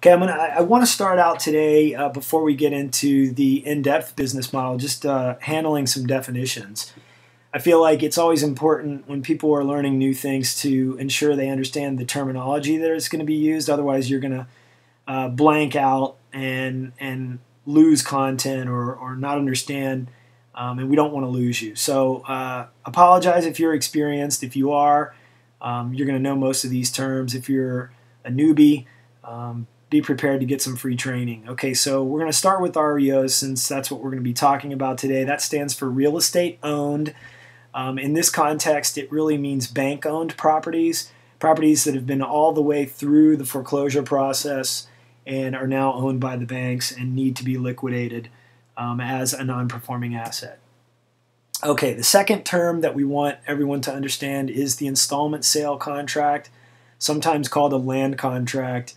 Okay, I want to start out today before we get into the in-depth business model, just handling some definitions. I feel like it's always important when people are learning new things to ensure they understand the terminology that is going to be used. Otherwise, you're going to blank out and lose content or not understand, and we don't want to lose you. So apologize if you're experienced. If you are, you're going to know most of these terms. If you're a newbie, be prepared to get some free training. Okay, so we're going to start with REOs since that's what we're going to be talking about today. That stands for real estate owned. In this context, it really means bank-owned properties, properties that have been all the way through the foreclosure process and are now owned by the banks and need to be liquidated as a non-performing asset. Okay, the second term that we want everyone to understand is the installment sale contract, sometimes called a land contract.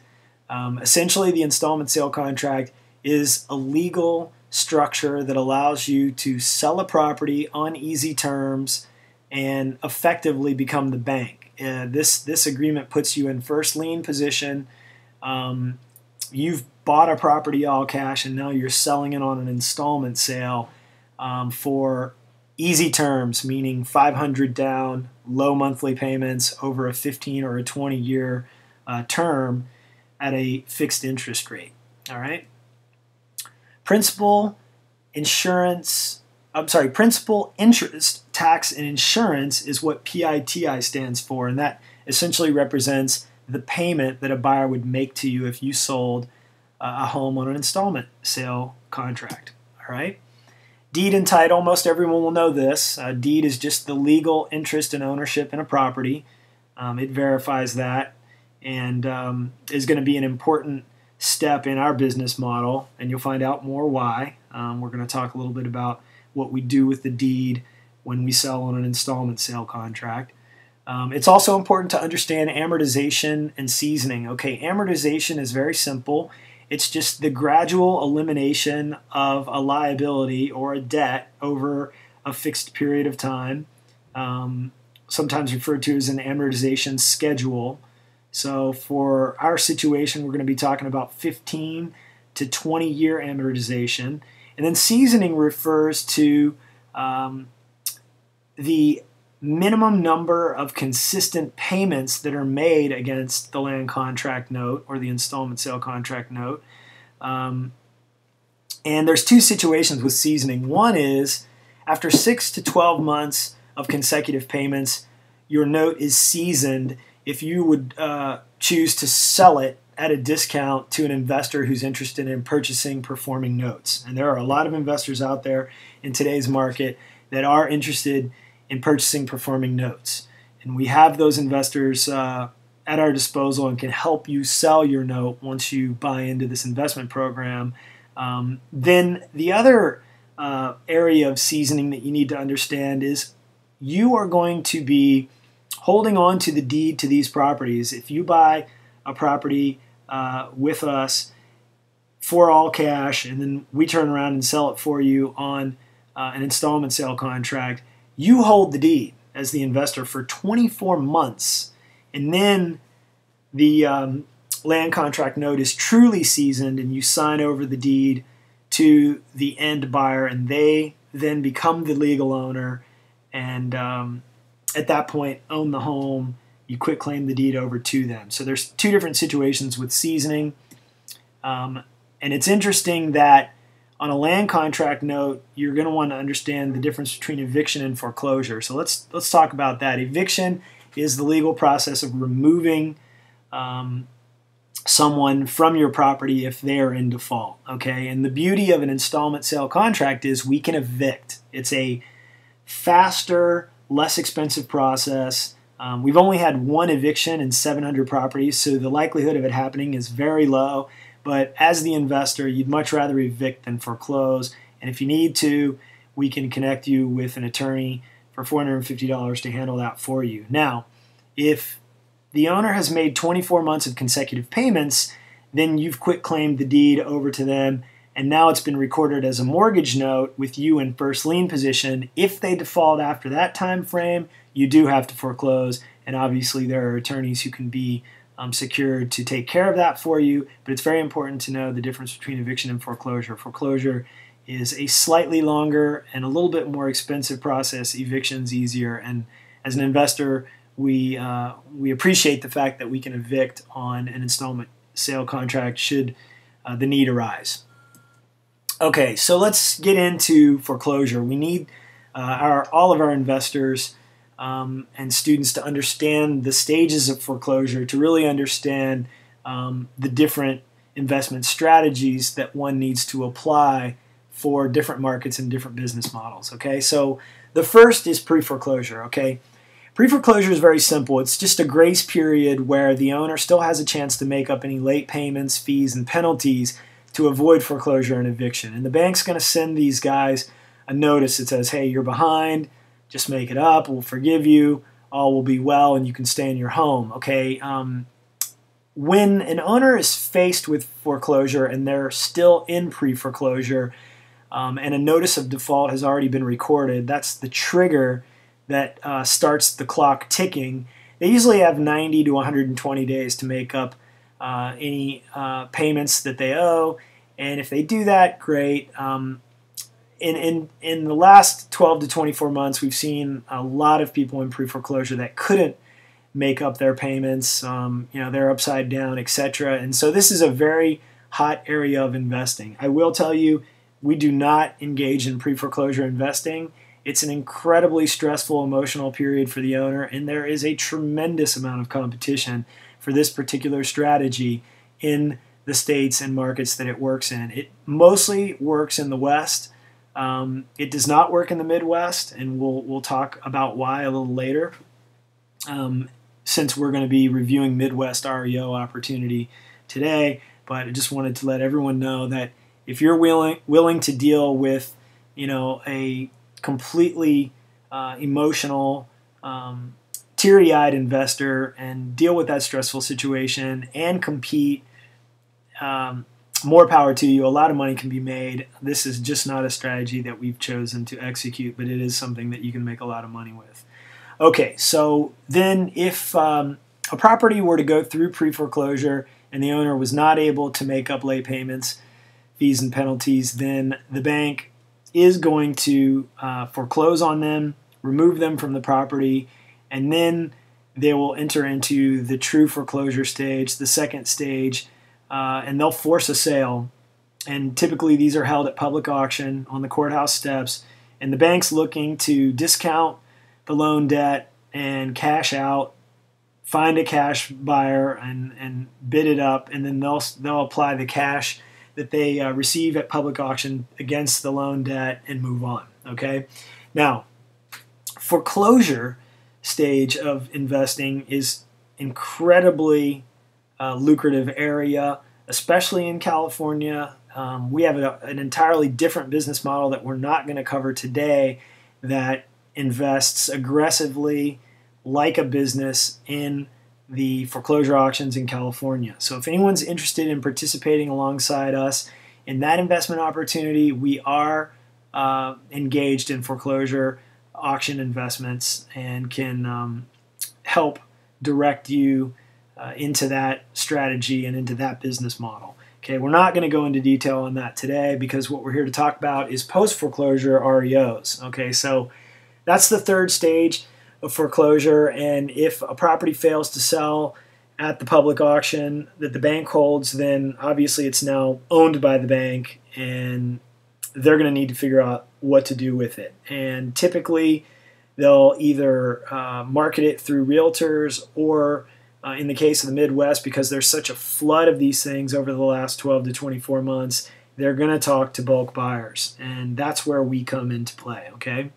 Essentially, the installment sale contract is a legal structure that allows you to sell a property on easy terms and effectively become the bank. This agreement puts you in first lien position. You've bought a property all cash and now you're selling it on an installment sale for easy terms, meaning $500 down, low monthly payments over a 15 or a 20-year term at a fixed interest rate. All right. Principal, interest, tax, and insurance is what PITI stands for, and that essentially represents the payment that a buyer would make to you if you sold a home on an installment sale contract. All right. Deed and title, most everyone will know this. Deed is just the legal interest and ownership in a property. It verifies that and is going to be an important step in our business model, and you'll find out more why. We're going to talk a little bit about what we do with the deed when we sell on an installment sale contract. It's also important to understand amortization and seasoning. Okay, amortization is very simple. It's just the gradual elimination of a liability or a debt over a fixed period of time, sometimes referred to as an amortization schedule. So for our situation, we're going to be talking about 15 to 20-year amortization. And then seasoning refers to the minimum number of consistent payments that are made against the land contract note or the installment sale contract note. And there's two situations with seasoning. One is after 6 to 12 months of consecutive payments, your note is seasoned if you would choose to sell it at a discount to an investor who's interested in purchasing performing notes. And there are a lot of investors out there in today's market that are interested in purchasing performing notes. And we have those investors at our disposal and can help you sell your note once you buy into this investment program. Then the other area of seasoning that you need to understand is you are going to be holding on to the deed to these properties. If you buy a property with us for all cash and then we turn around and sell it for you on an installment sale contract, you hold the deed as the investor for 24 months. And then the land contract note is truly seasoned and you sign over the deed to the end buyer and they then become the legal owner and at that point own the home. You quit claim the deed over to them. So there's two different situations with seasoning. And it's interesting that on a land contract note, you're going to want to understand the difference between eviction and foreclosure. So let's talk about that. Eviction is the legal process of removing someone from your property if they are in default. Okay, and the beauty of an installment sale contract is we can evict. It's a faster, less expensive process. We've only had one eviction in 700 properties, so the likelihood of it happening is very low. But as the investor, you'd much rather evict than foreclose. And if you need to, we can connect you with an attorney for $450 to handle that for you. Now, if the owner has made 24 months of consecutive payments, then you've quit claimed the deed over to them, and now it's been recorded as a mortgage note with you in first lien position. If they default after that time frame, you do have to foreclose, and obviously there are attorneys who can be secured to take care of that for you, but it's very important to know the difference between eviction and foreclosure. Foreclosure is a slightly longer and a little bit more expensive process. Eviction's easier, and as an investor, we appreciate the fact that we can evict on an installment sale contract should the need arise. Okay, so let's get into foreclosure. We need all of our investors and students to understand the stages of foreclosure, to really understand the different investment strategies that one needs to apply for different markets and different business models. Okay, so the first is pre-foreclosure. Okay, pre-foreclosure is very simple. It's just a grace period where the owner still has a chance to make up any late payments, fees, and penalties to avoid foreclosure and eviction. And the bank's going to send these guys a notice that says, hey, you're behind, just make it up, we'll forgive you, all will be well, and you can stay in your home. Okay. When an owner is faced with foreclosure and they're still in pre-foreclosure and a notice of default has already been recorded, that's the trigger that starts the clock ticking. They usually have 90 to 120 days to make up any payments that they owe, and if they do that, great. In the last 12 to 24 months, we've seen a lot of people in pre-foreclosure that couldn't make up their payments. They're upside down, etc. And so this is a very hot area of investing. I will tell you, we do not engage in pre-foreclosure investing. It's an incredibly stressful, emotional period for the owner, and there is a tremendous amount of competition for this particular strategy in the states and markets that it works in. It mostly works in the West. It does not work in the Midwest, and we'll talk about why a little later, since we're going to be reviewing Midwest REO opportunity today. But I just wanted to let everyone know that if you're willing to deal with, a completely emotional, teary-eyed investor and deal with that stressful situation and compete, more power to you. A lot of money can be made. This is just not a strategy that we've chosen to execute, but it is something that you can make a lot of money with. Okay, so then if a property were to go through pre-foreclosure and the owner was not able to make up late payments, fees, and penalties, then the bank is going to foreclose on them, remove them from the property, and then they will enter into the true foreclosure stage, the second stage, and they'll force a sale. And typically these are held at public auction on the courthouse steps, and the bank's looking to discount the loan debt and cash out, find a cash buyer and bid it up, and then they'll apply the cash that they receive at public auction against the loan debt and move on. Okay, now foreclosure stage of investing is incredibly lucrative area, especially in California. We have an entirely different business model that we're not going to cover today that invests aggressively like a business in the foreclosure auctions in California. So if anyone's interested in participating alongside us in that investment opportunity, we are engaged in foreclosure auction investments and can help direct you into that strategy and into that business model. Okay, we're not going to go into detail on that today because what we're here to talk about is post-foreclosure REOs. Okay, so that's the third stage of foreclosure, and if a property fails to sell at the public auction that the bank holds, then obviously it's now owned by the bank and they're going to need to figure out what to do with it. And typically they'll either market it through realtors or in the case of the Midwest, because there's such a flood of these things over the last 12 to 24 months, they're going to talk to bulk buyers, and that's where we come into play. Okay.